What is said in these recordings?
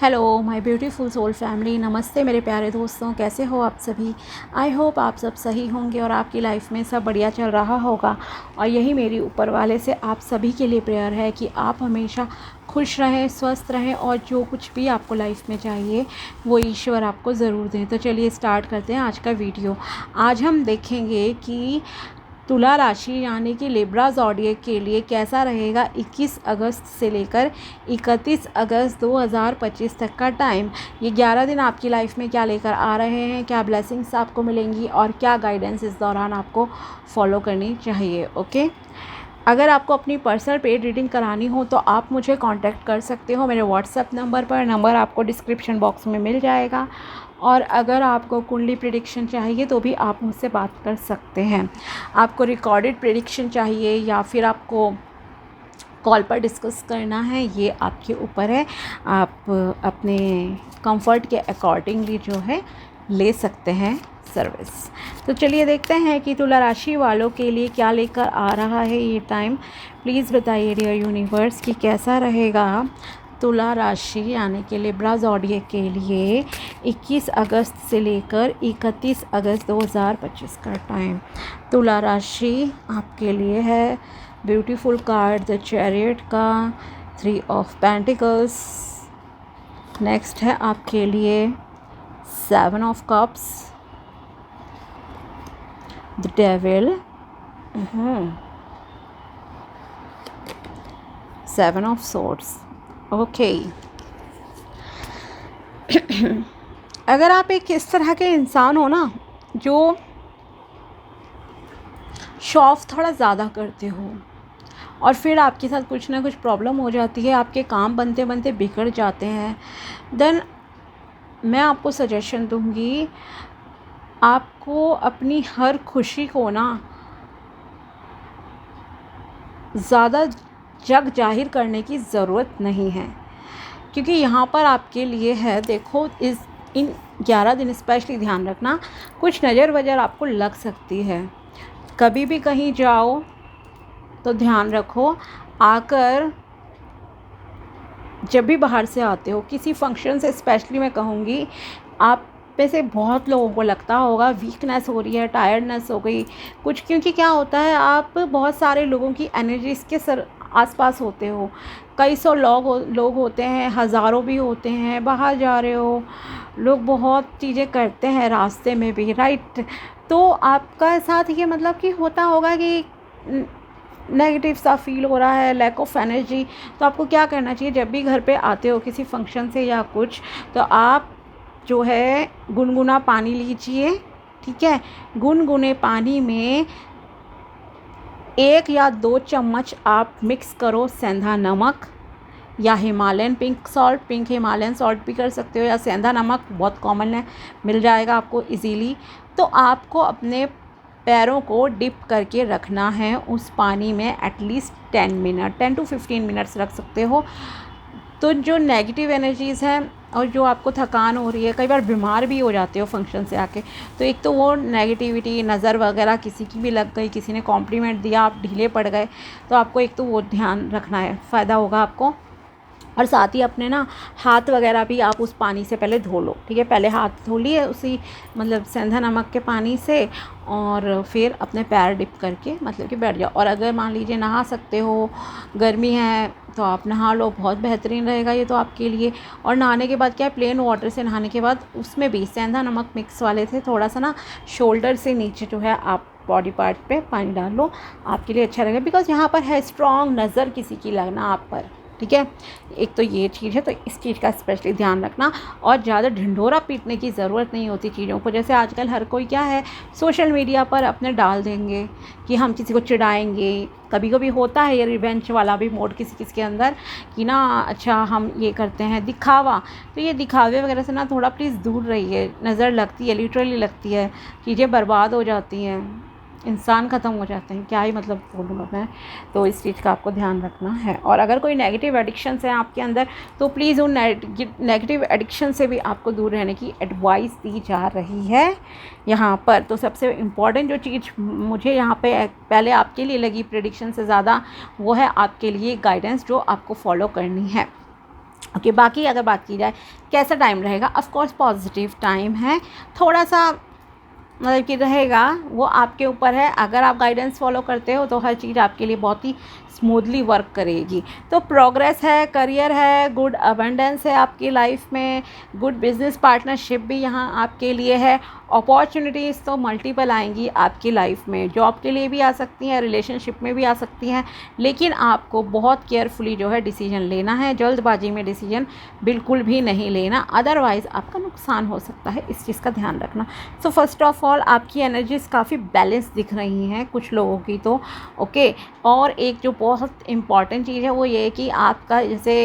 Hello my beautiful soul family, नमस्ते मेरे प्यारे दोस्तों, कैसे हो आप सभी। आई होप आप सब सही होंगे और आपकी लाइफ में सब बढ़िया चल रहा होगा। और यही मेरी ऊपर वाले से आप सभी के लिए प्रेयर है कि आप हमेशा खुश रहें, स्वस्थ रहें और जो कुछ भी आपको लाइफ में चाहिए वो ईश्वर आपको ज़रूर दें। तो चलिए स्टार्ट करते हैं आज का वीडियो। आज हम देखेंगे कि तुला राशि यानी कि लिब्रा ज़ोडिएक के लिए कैसा रहेगा 21 अगस्त से लेकर 31 अगस्त 2025 तक का टाइम। ये 11 दिन आपकी लाइफ में क्या लेकर आ रहे हैं, क्या ब्लेसिंग्स आपको मिलेंगी और क्या गाइडेंस इस दौरान आपको फॉलो करनी चाहिए। ओके, अगर आपको अपनी पर्सनल पेड रीडिंग करानी हो तो आप मुझे कांटेक्ट कर सकते हो मेरे व्हाट्सएप नंबर पर। नंबर आपको डिस्क्रिप्शन बॉक्स में मिल जाएगा। और अगर आपको कुंडली प्रेडिक्शन चाहिए तो भी आप मुझसे बात कर सकते हैं। आपको रिकॉर्डेड प्रेडिक्शन चाहिए या फिर आपको कॉल पर डिस्कस करना है, ये आपके ऊपर है। आप अपने कंफर्ट के अकॉर्डिंगली जो है ले सकते हैं सर्विस। तो चलिए देखते हैं कि तुला राशि वालों के लिए क्या लेकर आ रहा है ये टाइम। प्लीज़ बताइए डियर यूनिवर्स कि कैसा रहेगा तुला राशि यानी कि लिब्रा ज़ोडिएक के लिए 21 अगस्त से लेकर 31 अगस्त 2025 का टाइम। तुला राशि आपके लिए है ब्यूटीफुल कार्ड द चैरियट का, 3 ऑफ पेंटिकल्स। नेक्स्ट है आपके लिए 7 of cups, the devil, 7 of swords. Okay, अगर आप एक इस तरह के इंसान हो ना जो शो ऑफ थोड़ा ज़्यादा करते हो और फिर आपके साथ कुछ ना कुछ प्रॉब्लम हो जाती है, आपके काम बनते बनते बिगड़ जाते हैं, देन मैं आपको सजेशन दूंगी, आपको अपनी हर खुशी को ना ज़्यादा जग जाहिर करने की ज़रूरत नहीं है। क्योंकि यहाँ पर आपके लिए है, देखो इन 11 दिन स्पेशली ध्यान रखना, कुछ नज़र वजर आपको लग सकती है। कभी भी कहीं जाओ तो ध्यान रखो, आकर जब भी बाहर से आते हो किसी फंक्शन से, स्पेशली मैं कहूँगी आप पे से बहुत लोगों को लगता होगा वीकनेस हो रही है, टायर्डनेस हो गई कुछ। क्योंकि क्या होता है, आप बहुत सारे लोगों की एनर्जीज के आसपास होते हो। कई सौ लोग होते हैं, हज़ारों भी होते हैं, बाहर जा रहे हो, लोग बहुत चीज़ें करते हैं रास्ते में भी, राइट। तो आपका साथ ये मतलब कि होता होगा कि नेगेटिव सा फील हो रहा है, लैक ऑफ एनर्जी। तो आपको क्या करना चाहिए, जब भी घर पे आते हो किसी फंक्शन से या कुछ, तो आप जो है गुनगुना पानी लीजिए, ठीक है। गुनगुने पानी में 1 या 2 चम्मच आप मिक्स करो सेंधा नमक या Himalayan pink salt, pink Himalayan salt भी कर सकते हो, या सेंधा नमक बहुत कॉमन है, मिल जाएगा आपको इजीली। तो आपको अपने पैरों को डिप करके रखना है उस पानी में एटलीस्ट 10 to 15 मिनट्स रख सकते हो। तो जो नेगेटिव एनर्जीज़ हैं और जो आपको थकान हो रही है, कई बार बीमार भी हो जाते हो फंक्शन से आके, तो एक तो वो नेगेटिविटी, नज़र वगैरह किसी की भी लग गई, किसी ने कॉम्प्लीमेंट दिया, आप ढीले पड़ गए, तो आपको एक तो वो ध्यान रखना है, फ़ायदा होगा आपको। और साथ ही अपने ना हाथ वगैरह भी आप उस पानी से पहले धो लो, ठीक है। पहले हाथ धो लिए उसी मतलब सेंधा नमक के पानी से, और फिर अपने पैर डिप करके मतलब कि बैठ जाओ। और अगर मान लीजिए नहा सकते हो, गर्मी है तो आप नहा लो, बहुत बेहतरीन रहेगा ये तो आपके लिए। और नहाने के बाद क्या है, प्लेन वाटर से नहाने के बाद उसमें भी सेंधा नमक मिक्स वाले से थोड़ा सा ना शोल्डर से नीचे जो है आप बॉडी पार्ट पे पानी डाल लो, आपके लिए अच्छा रहेगा। बिकॉज यहाँ पर है स्ट्रॉन्ग नज़र किसी की लगना आप पर, ठीक है। एक तो ये चीज़ है, तो इस चीज़ का स्पेशली ध्यान रखना। और ज़्यादा ढिंढोरा पीटने की ज़रूरत नहीं होती चीज़ों को। जैसे आजकल हर कोई क्या है, सोशल मीडिया पर अपने डाल देंगे कि हम किसी को चिढ़ाएंगे। कभी कभी होता है ये रिवेंज वाला भी मोड किसी किसी के अंदर कि ना, अच्छा हम ये करते हैं दिखावा। तो ये दिखावे वगैरह से ना थोड़ा प्लीज़ दूर रहिए। नज़र लगती है, लिटरली लगती है, चीज़ें बर्बाद हो जाती हैं, इंसान ख़त्म हो जाते हैं, क्या ही मतलब बोलूँगा मैं। तो इस चीज़ का आपको ध्यान रखना है। और अगर कोई नेगेटिव एडिक्शंस हैं आपके अंदर, तो प्लीज़ उन नेगेटिव एडिक्शन से भी आपको दूर रहने की एडवाइस दी जा रही है यहाँ पर। तो सबसे इम्पॉर्टेंट जो चीज़ मुझे यहाँ पे पहले आपके लिए लगी प्रेडिक्शन से ज़्यादा, वो है आपके लिए गाइडेंस जो आपको फॉलो करनी है। ओके, बाकी अगर बात की जाए कैसा टाइम रहेगा, ऑफ कोर्स पॉजिटिव टाइम है, थोड़ा सा मतलब कि रहेगा, वो आपके ऊपर है। अगर आप गाइडेंस फॉलो करते हो तो हर चीज़ आपके लिए बहुत ही स्मूथली वर्क करेगी। तो प्रोग्रेस है, करियर है, गुड अबंडेंस है आपकी लाइफ में, गुड बिजनेस पार्टनरशिप भी यहाँ आपके लिए है। अपॉर्चुनिटीज़ तो मल्टीपल आएंगी आपकी लाइफ में, जॉब के लिए भी आ सकती हैं, रिलेशनशिप में भी आ सकती हैं, लेकिन आपको बहुत केयरफुली जो है डिसीजन लेना है। जल्दबाजी में डिसीजन बिल्कुल भी नहीं लेना, अदरवाइज़ आपका नुकसान हो सकता है, इस चीज़ का ध्यान रखना। सो फर्स्ट ऑफ ऑल आपकी एनर्जीज काफ़ी बैलेंस दिख रही हैं कुछ लोगों की तो ओके। और एक जो बहुत इम्पॉर्टेंट चीज़ है वो ये है कि आपका जैसे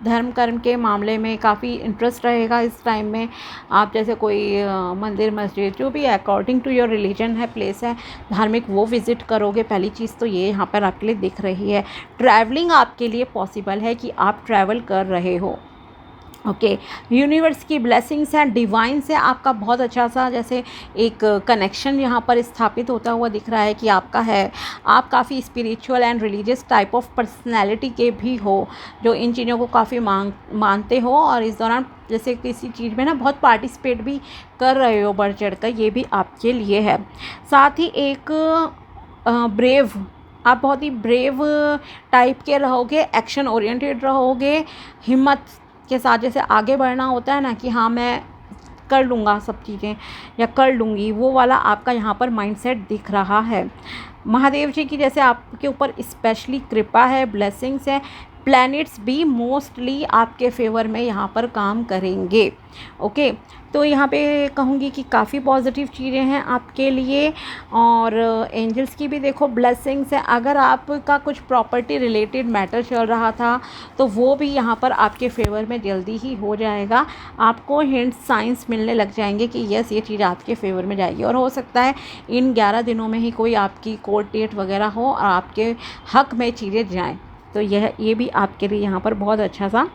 धर्म कर्म के मामले में काफ़ी इंटरेस्ट रहेगा इस टाइम में। आप जैसे कोई मंदिर मस्जिद जो भी अकॉर्डिंग टू योर रिलीजन है, प्लेस है धार्मिक, वो विज़िट करोगे। पहली चीज़ तो ये यहाँ पर आपके लिए दिख रही है। ट्रैवलिंग आपके लिए पॉसिबल है कि आप ट्रैवल कर रहे हो ओके। यूनिवर्स की ब्लेसिंग्स हैं, डिवाइन से आपका बहुत अच्छा सा जैसे एक कनेक्शन यहाँ पर स्थापित होता हुआ दिख रहा है कि आपका है। आप काफ़ी spiritual and religious type of personality के भी हो, जो इन चीज़ों को काफ़ी मानते हो, और इस दौरान जैसे किसी चीज़ में ना बहुत पार्टिसिपेट भी कर रहे हो बढ़ चढ़ कर, ये भी आपके लिए है। साथ ही एक ब्रेव, आप बहुत ही ब्रेव टाइप के रहोगे, एक्शन ओरिएंटेड रहोगे, हिम्मत के साथ जैसे आगे बढ़ना होता है ना कि हाँ मैं कर लूँगा सब चीज़ें या कर लूँगी, वो वाला आपका यहाँ पर माइंडसेट दिख रहा है। महादेव जी की जैसे आपके ऊपर स्पेशली कृपा है, ब्लेसिंग्स है। प्लैनेट्स भी मोस्टली आपके फेवर में यहाँ पर काम करेंगे ओके। तो यहाँ पे कहूँगी कि काफ़ी पॉजिटिव चीज़ें हैं आपके लिए, और एंजल्स की भी देखो ब्लेसिंग्स है। अगर आपका कुछ प्रॉपर्टी रिलेटेड मैटर चल रहा था तो वो भी यहाँ पर आपके फेवर में जल्दी ही हो जाएगा। आपको हिंट साइंस मिलने लग जाएंगे कि यस ये चीज़ आपके फेवर में जाएगी, और हो सकता है इन 11 दिनों में ही कोई आपकी कोर्ट डेट वगैरह हो और आपके हक में चीज़ें जाएँ। तो ये भी आपके लिए यहाँ पर बहुत अच्छा सा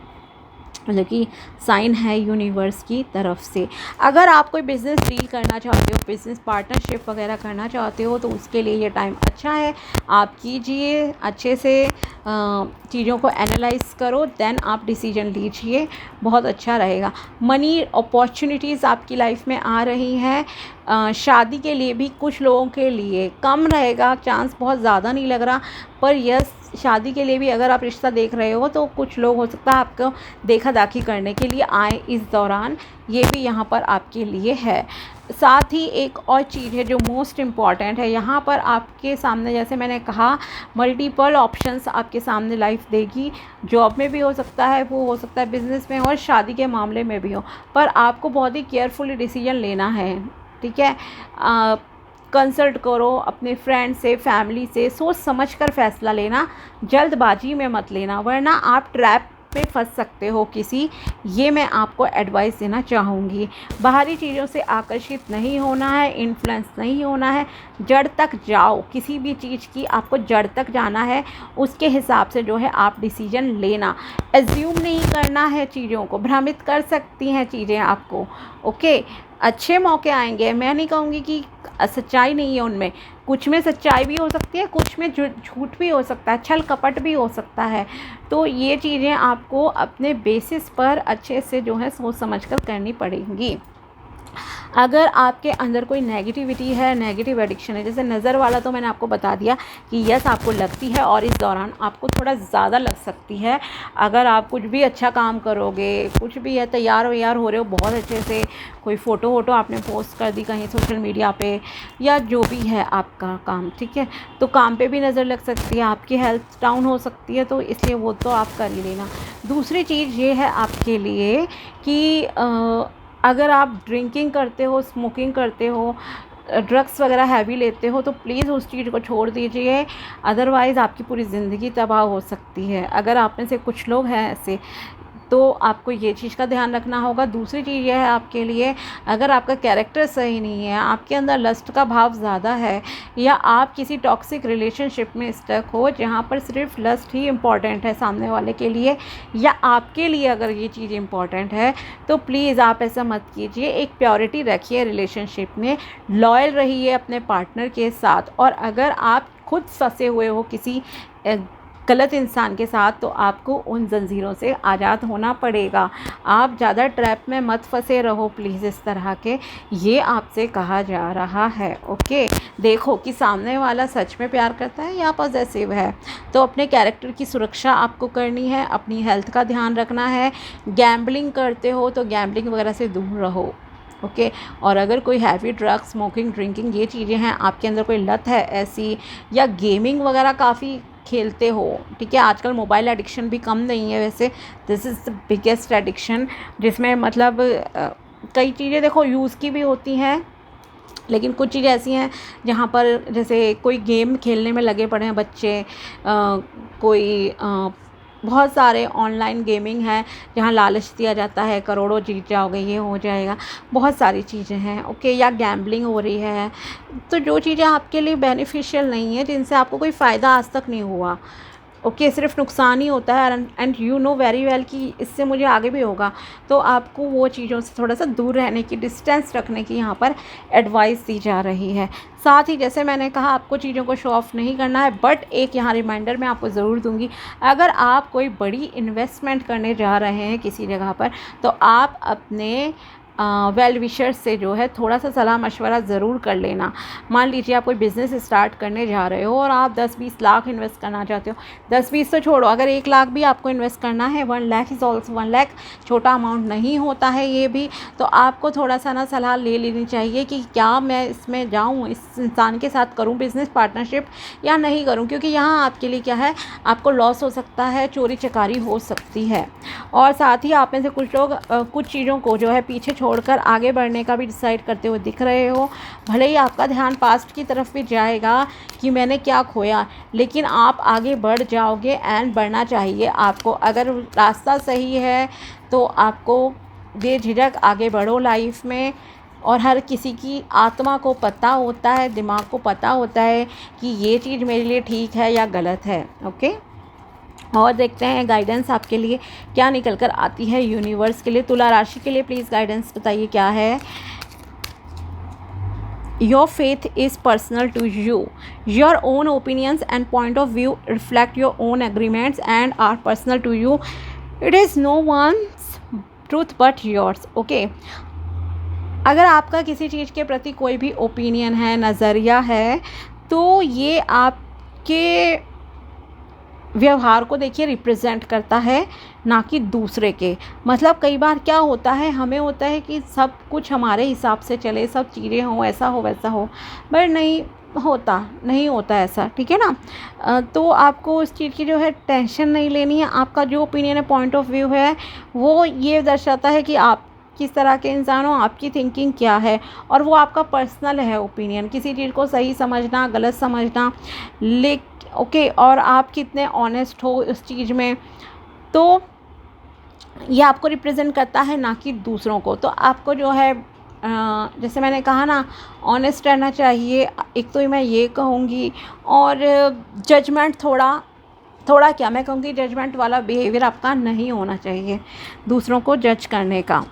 मतलब कि साइन है यूनिवर्स की तरफ से। अगर आप कोई बिज़नेस डील करना चाहते हो, बिज़नेस पार्टनरशिप वगैरह करना चाहते हो, तो उसके लिए ये टाइम अच्छा है। आप कीजिए, अच्छे से चीज़ों को एनालाइज करो, देन आप डिसीजन लीजिए, बहुत अच्छा रहेगा। मनी अपॉर्चुनिटीज़ आपकी लाइफ में आ रही हैं। शादी के लिए भी कुछ लोगों के लिए कम रहेगा, चांस बहुत ज़्यादा नहीं लग रहा, पर यस शादी के लिए भी अगर आप रिश्ता देख रहे हो तो कुछ लोग हो सकता है आपको देखा दाखी करने के लिए आए इस दौरान, ये भी यहाँ पर आपके लिए है। साथ ही एक और चीज़ है जो मोस्ट इम्पॉर्टेंट है, यहाँ पर आपके सामने जैसे मैंने कहा मल्टीपल ऑप्शंस आपके सामने लाइफ देगी। जॉब में भी हो सकता है, वो हो सकता है बिज़नेस में, और शादी के मामले में भी हो, पर आपको बहुत ही केयरफुली डिसीजन लेना है, ठीक है। कंसल्ट करो अपने फ्रेंड से, फैमिली से, सोच समझ कर फैसला लेना, जल्दबाजी में मत लेना, वरना आप ट्रैप पे फंस सकते हो किसी, ये मैं आपको एडवाइस देना चाहूँगी। बाहरी चीज़ों से आकर्षित नहीं होना है, इन्फ्लुएंस नहीं होना है, जड़ तक जाओ, किसी भी चीज़ की आपको जड़ तक जाना है, उसके हिसाब से जो है आप डिसीजन लेना। एज्यूम नहीं करना है चीज़ों को, भ्रमित कर सकती हैं चीज़ें आपको ओके। अच्छे मौके आएंगे, मैं नहीं कहूँगी कि सच्चाई नहीं है उनमें, कुछ में सच्चाई भी हो सकती है, कुछ में झूठ भी हो सकता है, छल कपट भी हो सकता है। तो ये चीज़ें आपको अपने बेसिस पर अच्छे से जो है सोच समझ कर करनी पड़ेंगी। अगर आपके अंदर कोई नेगेटिविटी है, नेगेटिव एडिक्शन है, जैसे नज़र वाला तो मैंने आपको बता दिया कि यस आपको लगती है, और इस दौरान आपको थोड़ा ज़्यादा लग सकती है। अगर आप कुछ भी अच्छा काम करोगे, कुछ भी है तैयार वैयार हो रहे हो बहुत अच्छे से, कोई फ़ोटो वोटो आपने पोस्ट कर दी कहीं सोशल मीडिया पे, या जो भी है आपका काम, ठीक है, तो काम पे भी नज़र लग सकती है, आपकी हेल्थ डाउन हो सकती है, तो इसलिए वो तो आप कर ही लेना। दूसरी चीज़ ये है आपके लिए कि अगर आप ड्रिंकिंग करते हो, स्मोकिंग करते हो, ड्रग्स वगैरह हैवी लेते हो, तो प्लीज़ उस चीज़ को छोड़ दीजिए, अदरवाइज़ आपकी पूरी ज़िंदगी तबाह हो सकती है। अगर आप में से कुछ लोग हैं ऐसे, तो आपको ये चीज़ का ध्यान रखना होगा। दूसरी चीज़ यह है आपके लिए, अगर आपका कैरेक्टर सही नहीं है, आपके अंदर लस्ट का भाव ज़्यादा है, या आप किसी टॉक्सिक रिलेशनशिप में स्टक हो जहाँ पर सिर्फ लस्ट ही इम्पॉर्टेंट है सामने वाले के लिए, या आपके लिए अगर ये चीज़ इम्पॉर्टेंट है, तो प्लीज़ आप ऐसा मत कीजिए। एक प्योरिटी रखिए रिलेशनशिप में, लॉयल रहिए अपने पार्टनर के साथ। और अगर आप खुद फंसे हुए हो किसी गलत इंसान के साथ, तो आपको उन जंजीरों से आज़ाद होना पड़ेगा। आप ज़्यादा ट्रैप में मत फंसे रहो प्लीज़ इस तरह के, ये आपसे कहा जा रहा है। ओके, देखो कि सामने वाला सच में प्यार करता है या पॉसेसिव है। तो अपने कैरेक्टर की सुरक्षा आपको करनी है, अपनी हेल्थ का ध्यान रखना है। गैम्बलिंग करते हो तो गैम्बलिंग वगैरह से दूर रहो। ओके, और अगर कोई हैवी ड्रग्स, स्मोकिंग, ड्रिंकिंग ये चीज़ें हैं, आपके अंदर कोई लत है ऐसी, या गेमिंग वगैरह काफ़ी खेलते हो, ठीक है, आजकल मोबाइल एडिक्शन भी कम नहीं है वैसे, this is the biggest addiction, जिसमें मतलब कई चीज़ें देखो यूज़ की भी होती हैं, लेकिन कुछ चीज़ें ऐसी हैं जहाँ पर जैसे कोई गेम खेलने में लगे पड़े हैं बच्चे, कोई बहुत सारे ऑनलाइन गेमिंग है जहाँ लालच दिया जाता है करोड़ों जीत जाओगे, ये हो जाएगा, बहुत सारी चीज़ें हैं। ओके, या गैम्बलिंग हो रही है, तो जो चीज़ें आपके लिए बेनिफिशियल नहीं है, जिनसे आपको कोई फ़ायदा आज तक नहीं हुआ, ओके, सिर्फ नुकसान ही होता है, and you know very well कि इससे मुझे आगे भी होगा, तो आपको वो चीज़ों से थोड़ा सा दूर रहने की, डिस्टेंस रखने की यहाँ पर एडवाइस दी जा रही है। साथ ही जैसे मैंने कहा आपको चीज़ों को शो ऑफ नहीं करना है, बट एक यहाँ रिमाइंडर मैं आपको ज़रूर दूंगी, अगर आप कोई बड़ी इन्वेस्टमेंट करने जा रहे हैं किसी जगह पर, तो आप अपने वेल विशर्स से जो है थोड़ा सा सलाह मशवरा ज़रूर कर लेना। मान लीजिए आप कोई बिज़नेस स्टार्ट करने जा रहे हो और आप 10-20 लाख इन्वेस्ट करना चाहते हो, 10-20 तो छोड़ो, अगर 1 लाख भी आपको इन्वेस्ट करना है, 1 लाख इज़ ऑल्सो 1 लाख, छोटा अमाउंट नहीं होता है ये भी, तो आपको थोड़ा सा ना सलाह ले लेनी चाहिए कि क्या मैं इसमें जाऊँ, इस इंसान के साथ करूँ बिज़नेस पार्टनरशिप या नहीं करूँ, क्योंकि यहाँ आपके लिए क्या है, आपको लॉस हो सकता है, चोरी चकारी हो सकती है। और साथ ही आप में से कुछ लोग कुछ चीज़ों को जो है पीछे छोड़कर आगे बढ़ने का भी डिसाइड करते हुए दिख रहे हो। भले ही आपका ध्यान पास्ट की तरफ भी जाएगा कि मैंने क्या खोया, लेकिन आप आगे बढ़ जाओगे, एंड बढ़ना चाहिए आपको। अगर रास्ता सही है तो आपको बेझिझक आगे बढ़ो लाइफ में। और हर किसी की आत्मा को पता होता है, दिमाग को पता होता है कि ये चीज़ मेरे लिए ठीक है या गलत है। ओके, और देखते हैं गाइडेंस आपके लिए क्या निकल कर आती है यूनिवर्स के लिए। तुला राशि के लिए प्लीज़ गाइडेंस बताइए क्या है। Your faith is personal to you, your own opinions and point of view reflect your own agreements and are personal to you, it is no one's truth but yours. Okay, अगर आपका किसी चीज़ के प्रति कोई भी ओपिनियन है, नज़रिया है, तो ये आपके व्यवहार को देखिए रिप्रेजेंट करता है, ना कि दूसरे के। मतलब कई बार क्या होता है, हमें होता है कि सब कुछ हमारे हिसाब से चले, सब चीज़ें हों, ऐसा हो वैसा हो, बट नहीं होता ऐसा, ठीक है ना। तो आपको उस चीज़ की जो है टेंशन नहीं लेनी है। आपका जो ओपिनियन है, पॉइंट ऑफ व्यू है, वो ये दर्शाता है कि आप किस तरह के इंसान हो, आपकी थिंकिंग क्या है, और वो आपका पर्सनल है ओपिनियन। किसी चीज़ को सही समझना, गलत समझना, ओके, और आप कितने ऑनेस्ट हो उस चीज़ में, तो ये आपको रिप्रेजेंट करता है, ना कि दूसरों को। तो आपको जो है जैसे मैंने कहा ना, ऑनेस्ट रहना चाहिए, एक तो मैं ये कहूँगी। और जजमेंट थोड़ा क्या मैं कहूँगी, जजमेंट वाला बिहेवियर आपका नहीं होना चाहिए दूसरों को जज करने का।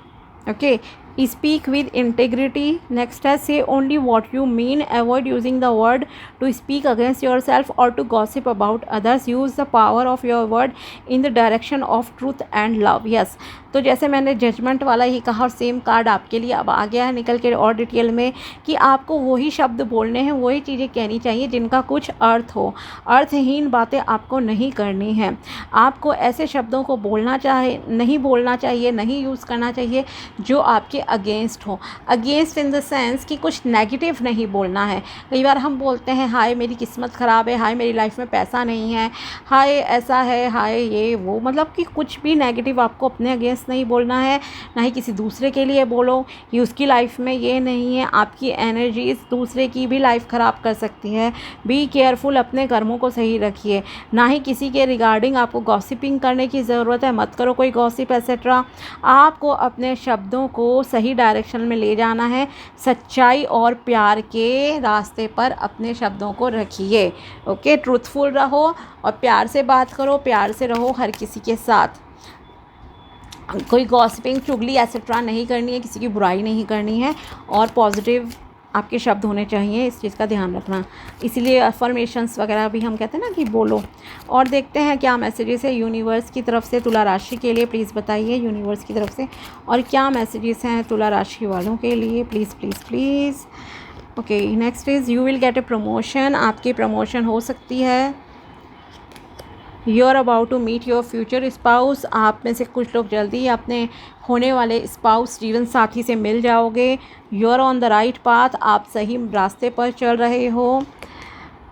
Okay, speak with integrity. Next है, say only what you mean, avoid using the word to speak against yourself or to gossip about others. Use the power of your word in the direction of truth and love. Yes, तो जैसे मैंने judgement वाला ही कहा, और same card आपके लिए अब आ गया है निकल के और डिटेल में, कि आपको वही शब्द बोलने हैं, वही चीज़ें कहनी चाहिए जिनका कुछ अर्थ हो। अर्थहीन बातें आपको नहीं करनी है। आपको ऐसे शब्दों को नहीं बोलना चाहिए, नहीं यूज़ करना चाहिए जो आपके अगेंस्ट हो। अगेंस्ट इन द सेंस कि कुछ नेगेटिव नहीं बोलना है। कई बार हम बोलते हैं, हाय मेरी किस्मत ख़राब है, हाय मेरी लाइफ में पैसा नहीं है, हाय ऐसा है, हाय ये वो, मतलब कि कुछ भी नेगेटिव आपको अपने अगेंस्ट नहीं बोलना है, ना ही किसी दूसरे के लिए बोलो कि उसकी लाइफ में ये नहीं है। आपकी एनर्जीज दूसरे की भी लाइफ ख़राब कर सकती है। बी केयरफुल, अपने कर्मों को सही रखिए। ना ही किसी के रिगार्डिंग आपको गॉसिपिंग करने की ज़रूरत है, मत करो कोई गॉसिप एसेट्रा। आपको अपने शब्दों को सही डायरेक्शन में ले जाना है, सच्चाई और प्यार के रास्ते पर अपने शब्दों को रखिए। ओके, ट्रूथफुल रहो और प्यार से बात करो, प्यार से रहो हर किसी के साथ। कोई गॉसिपिंग, चुगली एसेट्रा नहीं करनी है, किसी की बुराई नहीं करनी है, और पॉजिटिव आपके शब्द होने चाहिए, इस चीज़ का ध्यान रखना। इसीलिए अफर्मेशंस वगैरह भी हम कहते हैं ना कि बोलो। और देखते हैं क्या मैसेजेस है यूनिवर्स की तरफ से तुला राशि के लिए, प्लीज़ बताइए यूनिवर्स की तरफ से, और क्या मैसेजेस हैं तुला राशि वालों के लिए, please please please. Okay, next is you will get a promotion, आपकी प्रमोशन हो सकती है। You are about to meet your future spouse, आप में से कुछ लोग जल्दी अपने होने वाले स्पाउस जीवन साथी से मिल जाओगे। You are on the right path, आप सही रास्ते पर चल रहे हो।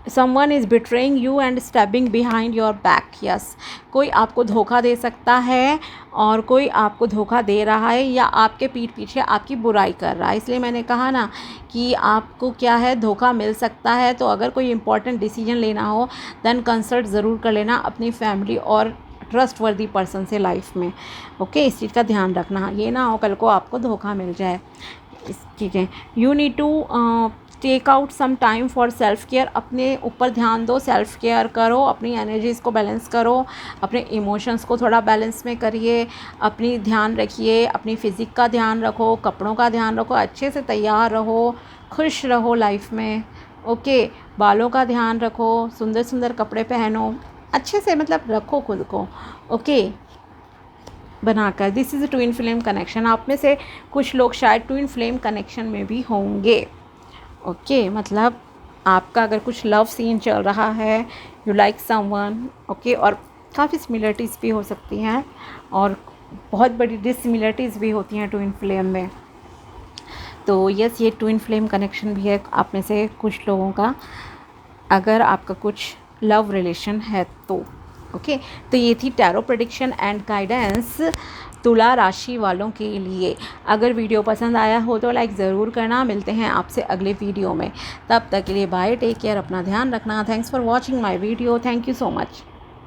Someone is betraying you and stepping behind your back, yes, कोई आपको धोखा दे सकता है और कोई आपको धोखा दे रहा है या आपके पीठ पीछे आपकी बुराई कर रहा है। इसलिए मैंने कहा ना कि आपको क्या है, धोखा मिल सकता है। तो अगर कोई इंपॉर्टेंट डिसीजन लेना हो देन कंसल्ट ज़रूर कर लेना अपनी फैमिली और ट्रस्ट वर्दी पर्सन से लाइफ में। ओके, इस चीज़ का ध्यान रखना, ये ना हो कल को आपको धोखा मिल जाए। इस चीज़ें you need to take out some time for self care, अपने ऊपर ध्यान दो, सेल्फ़ केयर करो, अपनी एनर्जीज़ को बैलेंस करो, अपने इमोशंस को थोड़ा बैलेंस में करिए, अपनी ध्यान रखिए, अपनी फ़िज़िक का ध्यान रखो, कपड़ों का ध्यान रखो, अच्छे से तैयार रहो, खुश रहो लाइफ में। ओके, बालों का ध्यान रखो, सुंदर सुंदर कपड़े पहनो, अच्छे से मतलब रखो खुद को। ओके, बनाकर this is a twin flame connection, आप में से कुछ लोग शायद ट्विन फ्लेम कनेक्शन में भी होंगे। ओके, मतलब आपका अगर कुछ लव सीन चल रहा है, यू लाइक समवन, ओके, और काफ़ी सिमिलरिटीज़ भी हो सकती हैं और बहुत बड़ी डिससिमिलरिटीज़ भी होती हैं ट्विन फ्लेम में। तो यस, ये ट्विन फ्लेम कनेक्शन भी है आप में से कुछ लोगों का, अगर आपका कुछ लव रिलेशन है तो। ओके, तो ये थी टैरो प्रेडिक्शन एंड गाइडेंस तुला राशि वालों के लिए। अगर वीडियो पसंद आया हो तो लाइक ज़रूर करना। मिलते हैं आपसे अगले वीडियो में, तब तक के लिए बाय, टेक केयर, अपना ध्यान रखना। Thanks for watching my video, thank you so much.